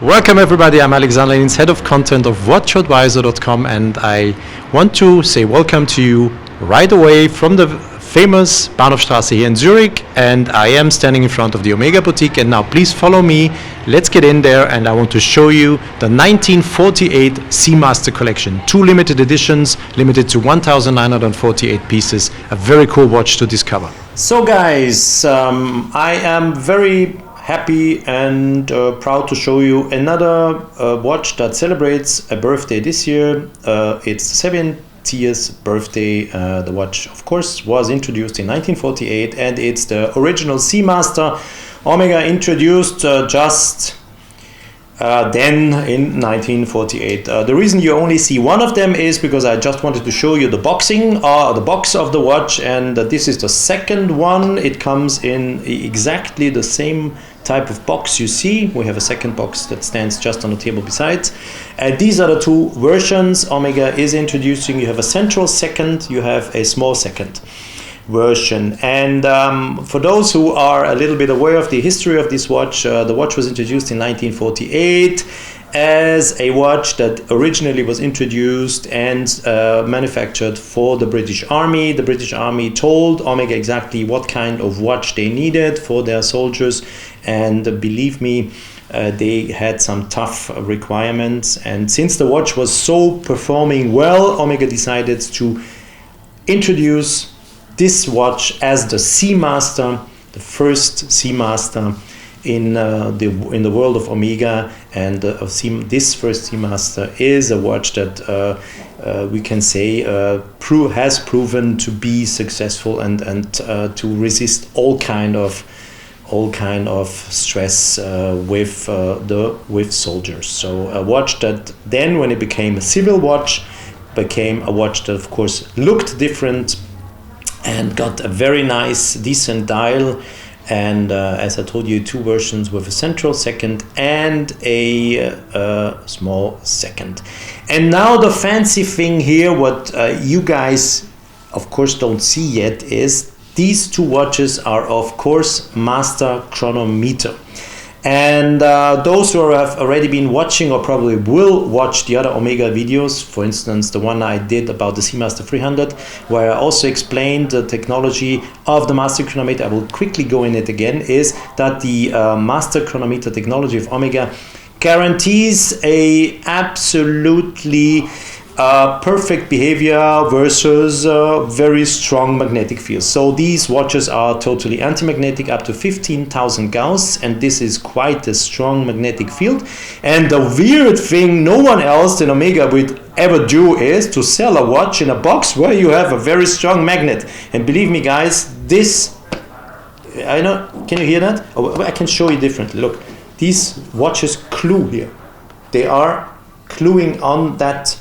Welcome everybody, I'm Alexander Linz, head of content of WatchAdvisor.com, and I want to say welcome to you right away from the famous Bahnhofstrasse here in Zurich, and I am standing in front of the Omega boutique, and now please follow me, let's get in there, and I want to show you the 1948 Seamaster collection. 2 limited editions, limited to 1,948 pieces, a very cool watch to discover. So guys, I am very happy and proud to show you another watch that celebrates a birthday this year. It's the 70th birthday. The watch, of course, was introduced in 1948, and it's the original Seamaster. Omega introduced just then in 1948. The reason you only see one of them is because I just wanted to show you the box of the watch, and this is the second one. It comes in exactly the same type of box you see. We have a second box that stands just on the table beside. These are the two versions Omega is introducing. You have a central second, you have a small second version. And for those who are a little bit aware of the history of this watch, the watch was introduced in 1948 as a watch that originally was introduced and manufactured for the British Army. The British Army told Omega exactly what kind of watch they needed for their soldiers, and believe me, they had some tough requirements. And since the watch was so performing well, Omega decided to introduce this watch as the Seamaster, the first Seamaster in the world of Omega. And this first Seamaster is a watch that we can say has proven to be successful and to resist all kind of stress with soldiers. So a watch that then, when it became a civil watch, became a watch that of course looked different and got a very nice, decent dial. And as I told you, 2 versions with a central second and a small second. And now the fancy thing here, what you guys of course don't see yet, is these 2 watches are of course Master Chronometer. And those who have already been watching or probably will watch the other Omega videos, for instance the one I did about the Seamaster 300, where I also explained the technology of the Master Chronometer, I will quickly go in it again, is that the Master Chronometer technology of Omega guarantees a absolutely perfect behavior versus very strong magnetic fields. So these watches are totally anti-magnetic, up to 15,000 Gauss, and this is quite a strong magnetic field. And the weird thing no one else than Omega would ever do is to sell a watch in a box where you have a very strong magnet. And believe me guys, this, I know, can you hear that? Oh, I can show you differently. Look, these watches clue here. They are cluing on that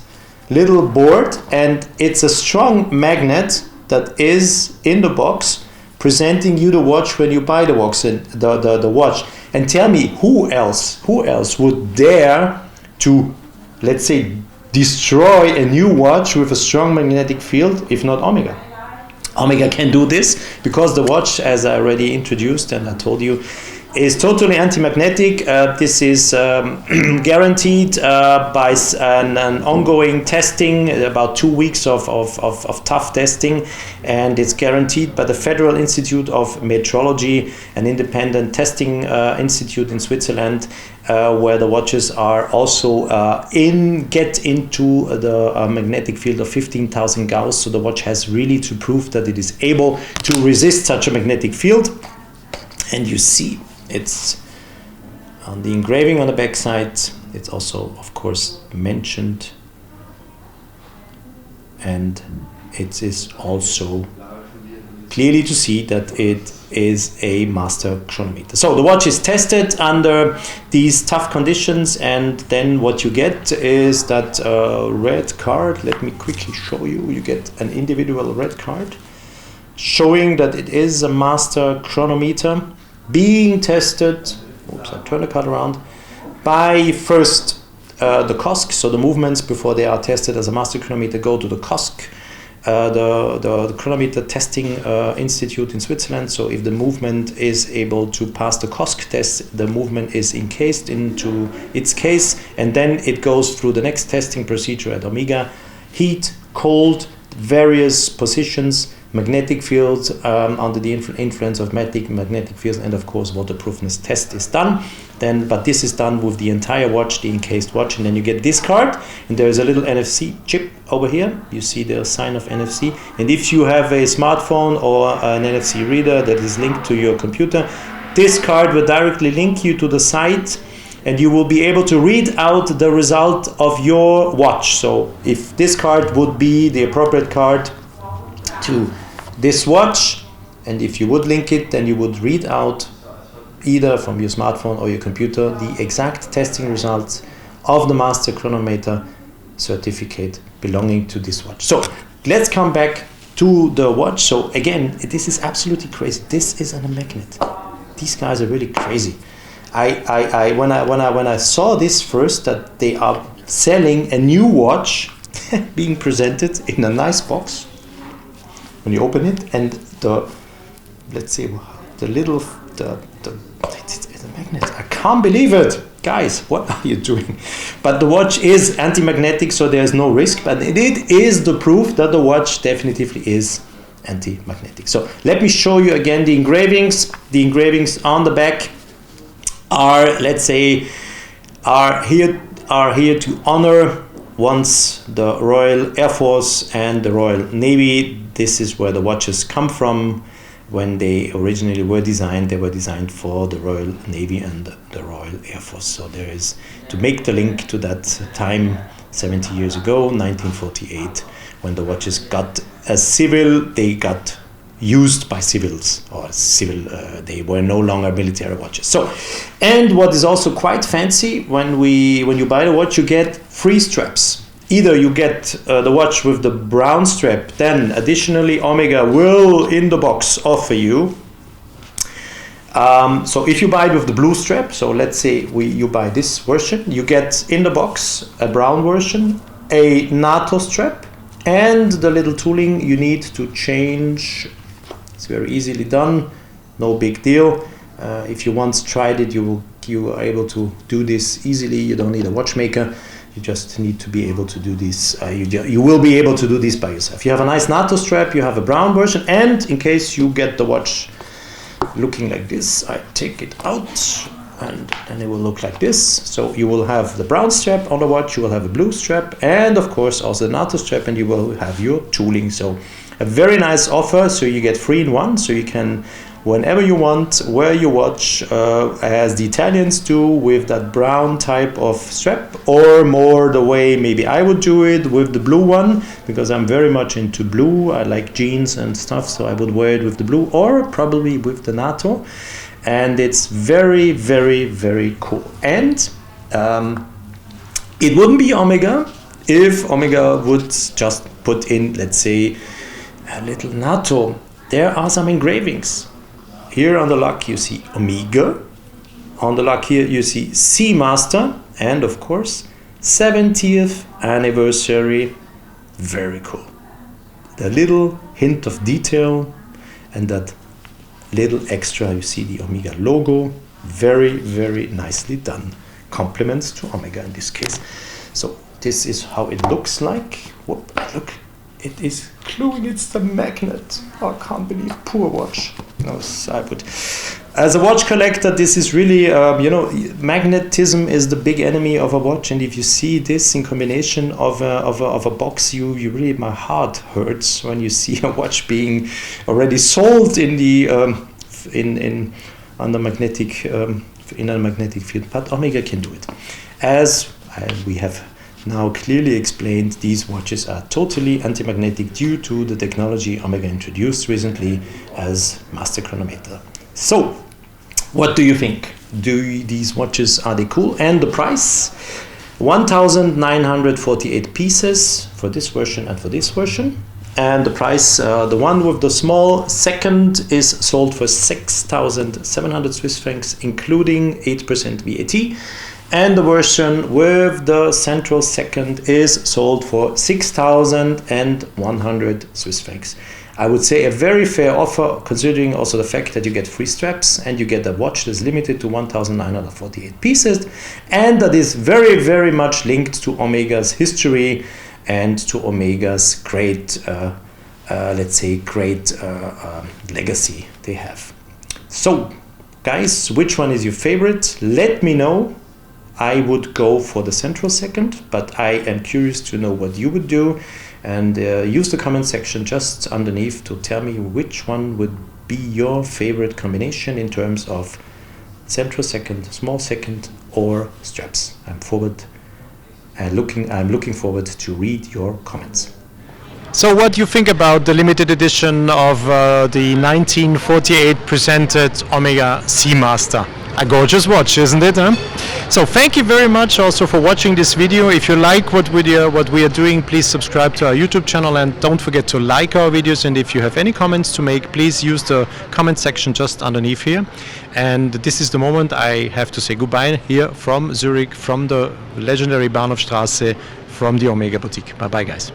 little board, and it's a strong magnet that is in the box presenting you the watch when you buy the watch. And tell me, who else would dare to, let's say, destroy a new watch with a strong magnetic field if not Omega? Omega can do this because the watch, as I already introduced and I told you, is totally anti-magnetic. This is guaranteed by an ongoing testing, about 2 weeks of tough testing, and it's guaranteed by the Federal Institute of Metrology, an independent testing institute in Switzerland, where the watches are also get into the magnetic field of 15,000 Gauss. So the watch has really to prove that it is able to resist such a magnetic field. And you see, it's on the engraving on the back side. It's also of course mentioned, and it is also clearly to see that it is a Master Chronometer. So the watch is tested under these tough conditions, and then what you get is that red card. Let me quickly show you. You get an individual red card showing that it is a Master Chronometer being tested, oops, I turn the card around, by first the COSC. So the movements before they are tested as a Master Chronometer go to the COSC the chronometer testing institute in Switzerland. So if the movement is able to pass the COSC test, the movement is encased into its case, and then it goes through the next testing procedure at Omega: heat, cold, various positions, magnetic fields under the influence of magnetic fields, and of course waterproofness test is done. But this is done with the entire watch, the encased watch, and then you get this card, and there is a little NFC chip over here. You see the sign of NFC, and if you have a smartphone or an NFC reader that is linked to your computer, this card will directly link you to the site, and you will be able to read out the result of your watch. So if this card would be the appropriate card to this watch, and if you would link it, then you would read out either from your smartphone or your computer the exact testing results of the Master Chronometer certificate belonging to this watch. So let's come back to the watch. So again, this is absolutely crazy. This is a magnet. These guys are really crazy. When I saw this first, that they are selling a new watch being presented in a nice box, when you open it, and it's a magnet. I can't believe it. Guys, what are you doing? But the watch is anti-magnetic, so there's no risk, but it is the proof that the watch definitively is anti-magnetic. So let me show you again the engravings. The engravings on the back are, let's say, are here to honor once the Royal Air Force and the Royal Navy. This is where the watches come from. When they originally were designed, they were designed for the Royal Navy and the Royal Air Force. So there is, to make the link to that time 70 years ago, 1948, when the watches got as civil, they got used by civils, or civil, they were no longer military watches. So, and what is also quite fancy, when you buy the watch, you get free straps. Either you get the watch with the brown strap, then additionally Omega will in the box offer you, so if you buy it with the blue strap, so let's say you buy this version, you get in the box a brown version, a NATO strap, and the little tooling you need to change. It's very easily done, no big deal. If you once tried it, you are able to do this easily. You don't need a watchmaker. You just need to be able to do this. You will be able to do this by yourself. You have a nice NATO strap, you have a brown version, and in case you get the watch looking like this, I take it out, and then it will look like this. So you will have the brown strap on the watch, you will have a blue strap, and of course also the NATO strap, and you will have your tooling. So a very nice offer. So you get 3 in 1, so you can, whenever you want, wear your watch as the Italians do, with that brown type of strap, or more the way maybe I would do it with the blue one, because I'm very much into blue. I like jeans and stuff, so I would wear it with the blue, or probably with the NATO. And it's very, very, very cool. And it wouldn't be Omega if Omega would just put in, let's say, a little NATO. There are some engravings. Here on the lock you see Omega. On the lock here you see Seamaster, and of course 70th anniversary. Very cool. The little hint of detail and that little extra, you see the Omega logo. Very, very nicely done. Compliments to Omega in this case. So this is how it looks like. Whoop, look. It is gluing, it's the magnet. Oh, I can't believe, poor watch. No, I would. As a watch collector, this is really, magnetism is the big enemy of a watch. And if you see this in combination of a box, you really, my heart hurts when you see a watch being already sold in the in a magnetic field. But Omega can do it. As we have now clearly explained, these watches are totally anti-magnetic due to the technology Omega introduced recently as Master Chronometer. So, what do you think? These watches, are they cool? And the price? 1,948 pieces for this version and for this version. And the price, the one with the small second is sold for 6,700 Swiss francs, including 8% VAT. and the version with the central second is sold for 6,100 Swiss francs. I would say a very fair offer, considering also the fact that you get free straps and you get a watch that is limited to 1,948 pieces, and that is very, very much linked to Omega's history and to Omega's great, let's say, great legacy they have. So, guys, which one is your favorite? Let me know. I would go for the central second, but I am curious to know what you would do. And use the comment section just underneath to tell me which one would be your favorite combination in terms of central second, small second, or straps. I'm looking forward to read your comments. So what do you think about the limited edition of the 1948 presented Omega Seamaster? A gorgeous watch, isn't it? Huh? So thank you very much also for watching this video. If you like what we are doing, please subscribe to our YouTube channel and don't forget to like our videos. And if you have any comments to make, please use the comment section just underneath here. And this is the moment I have to say goodbye here from Zurich, from the legendary Bahnhofstrasse, from the Omega Boutique. Bye bye, guys.